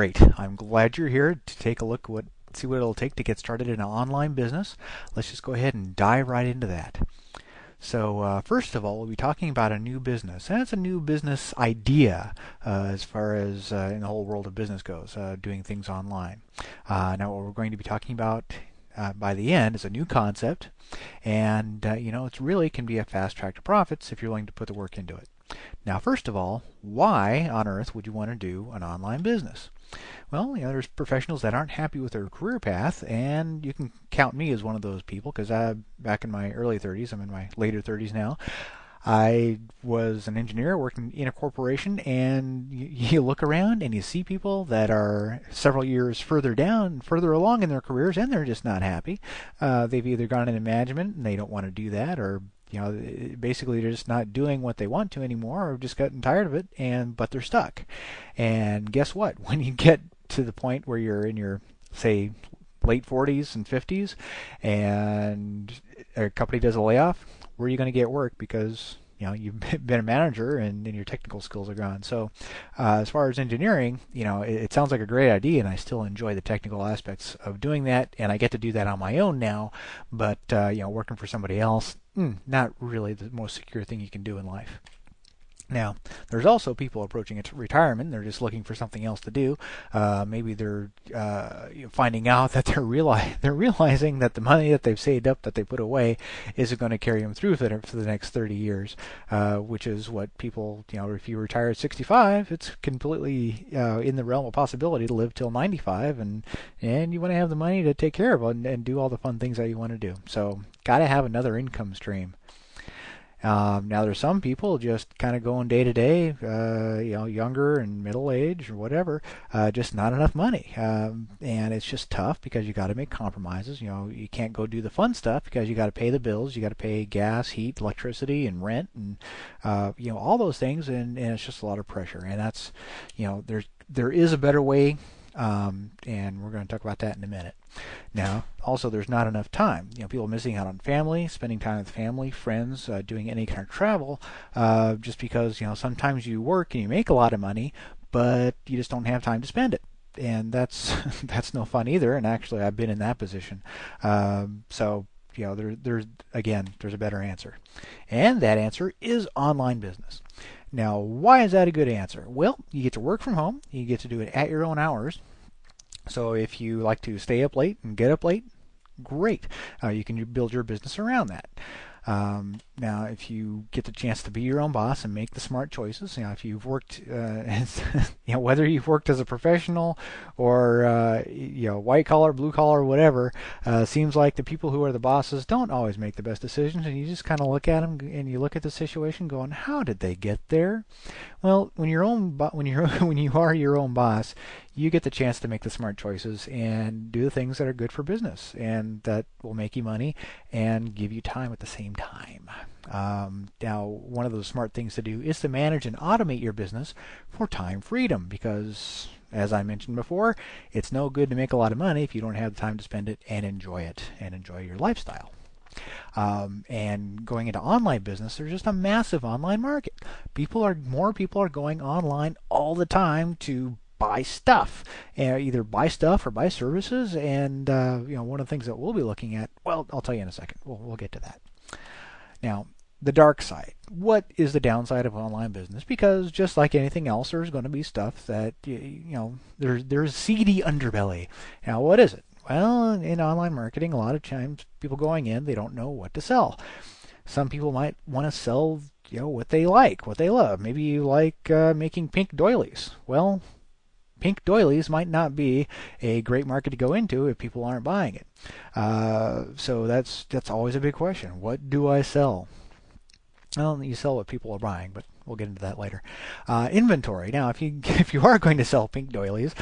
Great. I'm glad you're here to take a look see what it'll take to get started in an online business. Let's just go ahead and dive right into that. So first of all, we'll be talking about a new business, and it's a new business idea as far as in the whole world of business goes, doing things online. Now what we're going to be talking about by the end is a new concept, and it really can be a fast track to profits if you're willing to put the work into it. Now, first of all, why on earth would you want to do an online business? Well, there's professionals that aren't happy with their career path, and you can count me as one of those people because back in my early 30s, I'm in my later 30s now, I was an engineer working in a corporation, and you look around and you see people that are several years further along in their careers, and they're just not happy. They've either gone into management and they don't want to do that, or basically they're just not doing what they want to anymore, or just gotten tired of it, but they're stuck. And guess what? When you get to the point where you're in your, say, late 40s and 50s, and a company does a layoff, where are you going to get work? Because you've been a manager and your technical skills are gone. So as far as engineering, it sounds like a great idea, and I still enjoy the technical aspects of doing that, and I get to do that on my own now. But working for somebody else, not really the most secure thing you can do in life. Now, there's also people approaching retirement. They're just looking for something else to do. Maybe they're finding out that they're realizing that the money that they've saved up, that they put away, isn't going to carry them through for the next 30 years, which is what people, if you retire at 65, it's completely in the realm of possibility to live till 95, and you want to have the money to take care of it and do all the fun things that you want to do. So, got to have another income stream. Now there's some people just kind of going day to day, younger and middle age or whatever, just not enough money, and it's just tough because you got to make compromises. You can't go do the fun stuff because you got to pay the bills, you got to pay gas, heat, electricity, and rent, and all those things, and it's just a lot of pressure. And that's, there is a better way. And we're going to talk about that in a minute. Now, also, there's not enough time. People missing out on family, spending time with family, friends, doing any kind of travel, just because sometimes you work and you make a lot of money, but you just don't have time to spend it, and that's no fun either. And actually, I've been in that position. So there's a better answer, and that answer is online business. Now, why is that a good answer? Well, you get to work from home. You get to do it at your own hours. So if you like to stay up late and get up late, great. You can build your business around that. Now, if you get the chance to be your own boss and make the smart choices, if you've worked, whether you've worked as a professional or white collar, blue collar, whatever, seems like the people who are the bosses don't always make the best decisions, and you just kind of look at them and you look at the situation, going, "How did they get there?" Well, when you are your own boss, you get the chance to make the smart choices and do the things that are good for business and that will make you money and give you time at the same time. Now, one of those smart things to do is to manage and automate your business for time freedom, because, as I mentioned before, it's no good to make a lot of money if you don't have the time to spend it and enjoy your lifestyle. And going into online business, there's just a massive online market. More people are going online all the time to buy stuff, either buy stuff or buy services. And one of the things that we'll be looking at, well, I'll tell you in a second. We'll get to that. Now, the dark side. What is the downside of online business? Because just like anything else, there's going to be stuff that there's seedy underbelly. Now, what is it? Well, in online marketing, a lot of times people going in, they don't know what to sell. Some people might want to sell, what they like, what they love. Maybe you like making pink doilies. Well, pink doilies might not be a great market to go into if people aren't buying it. So that's always a big question. What do I sell? Well, you sell what people are buying, but we'll get into that later. Inventory. Now, if you are going to sell pink doilies,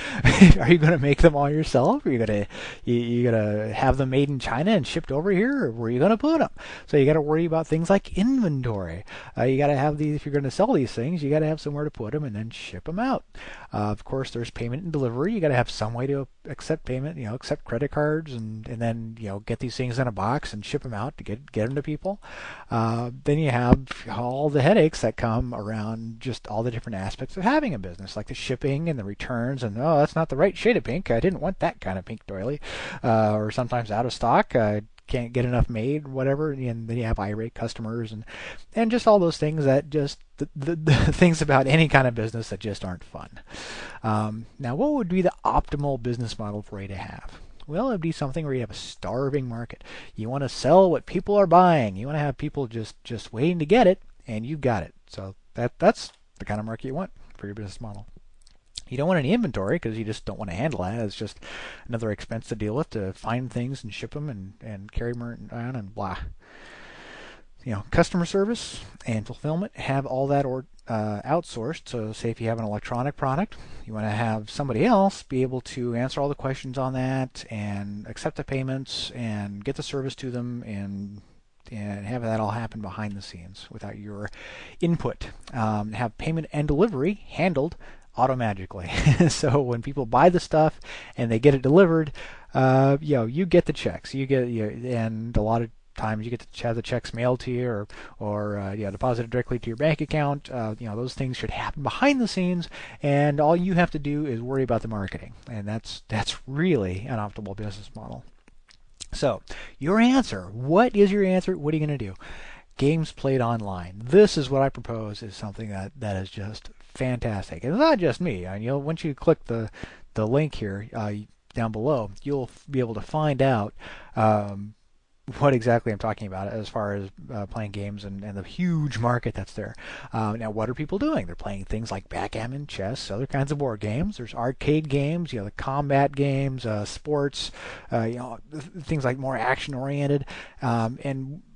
are you going to make them all yourself? Are you gonna have them made in China and shipped over here, or where are you going to put them? So you got to worry about things like inventory. You got to have these. If you're going to sell these things, you got to have somewhere to put them and then ship them out. Of course, there's payment and delivery. You got to have some way to accept payment, accept credit cards, and then get these things in a box and ship them out to get them to people. Then you have all the headaches that come around just all the different aspects of having a business, like the shipping and the returns, and that's not the right shade of pink. I didn't want that kind of pink doily, or sometimes out of stock. Can't get enough made, whatever, and then you have irate customers and just all those things that just the things about any kind of business that just aren't fun. Now, what would be the optimal business model for you to have? Well, it'd be something where you have a starving market. You want to sell what people are buying. You want to have people just waiting to get it, and you've got it. So that's the kind of market you want for your business model. You don't want any inventory because you just don't want to handle that. It's just another expense to deal with, to find things and ship them and carry them around and blah. Customer service and fulfillment, have all that outsourced. So say if you have an electronic product, you want to have somebody else be able to answer all the questions on that and accept the payments and get the service to them and have that all happen behind the scenes without your input. Have payment and delivery handled automatically. So when people buy the stuff and they get it delivered, you get the checks. And a lot of times you get to have the checks mailed to you or deposited directly to your bank account. Those things should happen behind the scenes, and all you have to do is worry about the marketing, and that's really an optimal business model. So your answer, what is your answer? What are you going to do? Games played online. This is what I propose is something that is just fantastic. And it's not just me. Once you click the link here down below, you'll be able to find out what exactly I'm talking about as far as playing games and the huge market that's there. Now, what are people doing? They're playing things like backgammon, chess, other kinds of board games. There's arcade games, the combat games, sports, things like more action-oriented,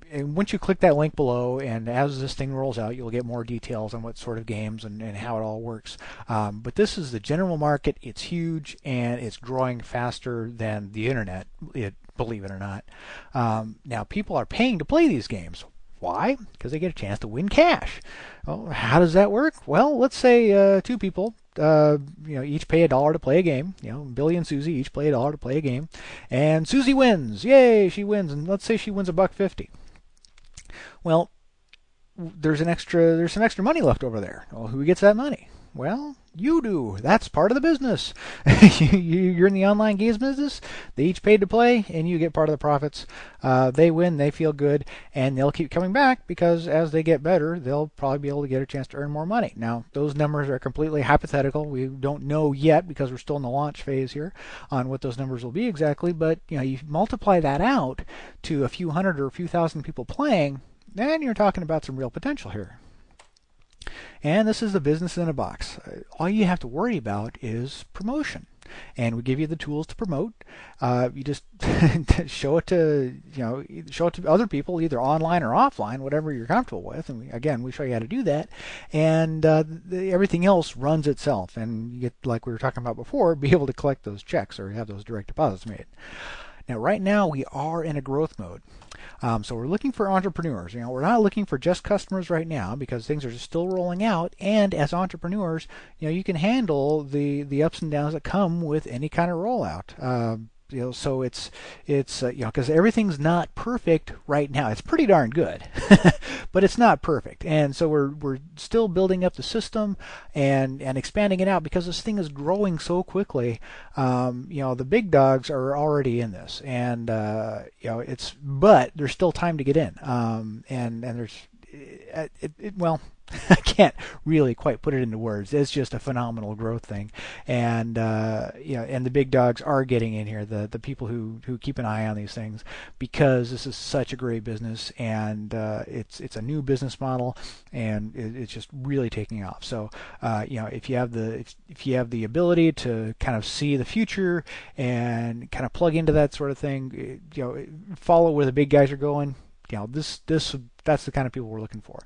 and once you click that link below, and as this thing rolls out, you'll get more details on what sort of games and how it all works. But this is the general market. It's huge, and it's growing faster than the internet, believe it or not. Now, people are paying to play these games. Why? Because they get a chance to win cash. Well, how does that work? Well, let's say two people each pay $1 to play a game. Billy and Susie each play $1 to play a game, and Susie wins. Yay, she wins. And let's say she wins $1.50. Well, there's some extra money left over there. Well, who gets that money? Well, you do. That's part of the business. You're in the online games business. They each paid to play, and you get part of the profits. They win, they feel good, and they'll keep coming back because as they get better, they'll probably be able to get a chance to earn more money. Now, those numbers are completely hypothetical. We don't know yet because we're still in the launch phase here on what those numbers will be exactly, but you multiply that out to a few hundred or a few thousand people playing, then you're talking about some real potential here. And this is the business in a box. All you have to worry about is promotion. And we give you the tools to promote. You just show it to other people, either online or offline, whatever you're comfortable with. And we show you how to do that. And everything else runs itself. And you get, like we were talking about before, be able to collect those checks or have those direct deposits made. Now, right now, we are in a growth mode. So we're looking for entrepreneurs. We're not looking for just customers right now because things are still rolling out. And as entrepreneurs, you can handle the ups and downs that come with any kind of rollout. So it's because everything's not perfect right now. It's pretty darn good, but it's not perfect. And so we're still building up the system and expanding it out because this thing is growing so quickly. The big dogs are already in this, and but there's still time to get in. And there's well, I can't really quite put it into words. It's just a phenomenal growth thing, and and the big dogs are getting in here. The people who keep an eye on these things because this is such a great business, and it's a new business model, and it's just really taking off. So if you have the ability to kind of see the future and kind of plug into that sort of thing, follow where the big guys are going. That's the kind of people we're looking for.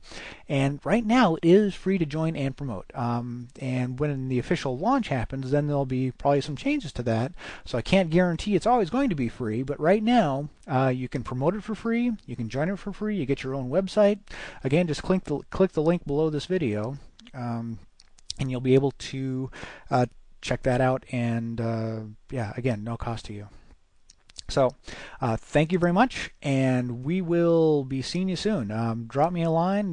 And right now, it is free to join and promote. And when the official launch happens, then there'll be probably some changes to that. So I can't guarantee it's always going to be free, but right now, you can promote it for free. You can join it for free. You get your own website. Again, just click the link below this video, and you'll be able to check that out, and yeah, again, no cost to you. So thank you very much, and we will be seeing you soon. Drop me a line.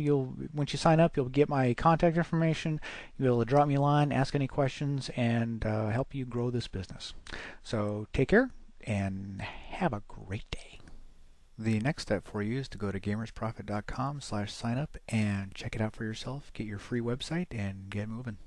Once you sign up, you'll get my contact information. You'll be able to drop me a line, ask any questions, and help you grow this business. So take care and have a great day. The next step for you is to go to GamersProfit.com/signup and check it out for yourself. Get your free website and get moving.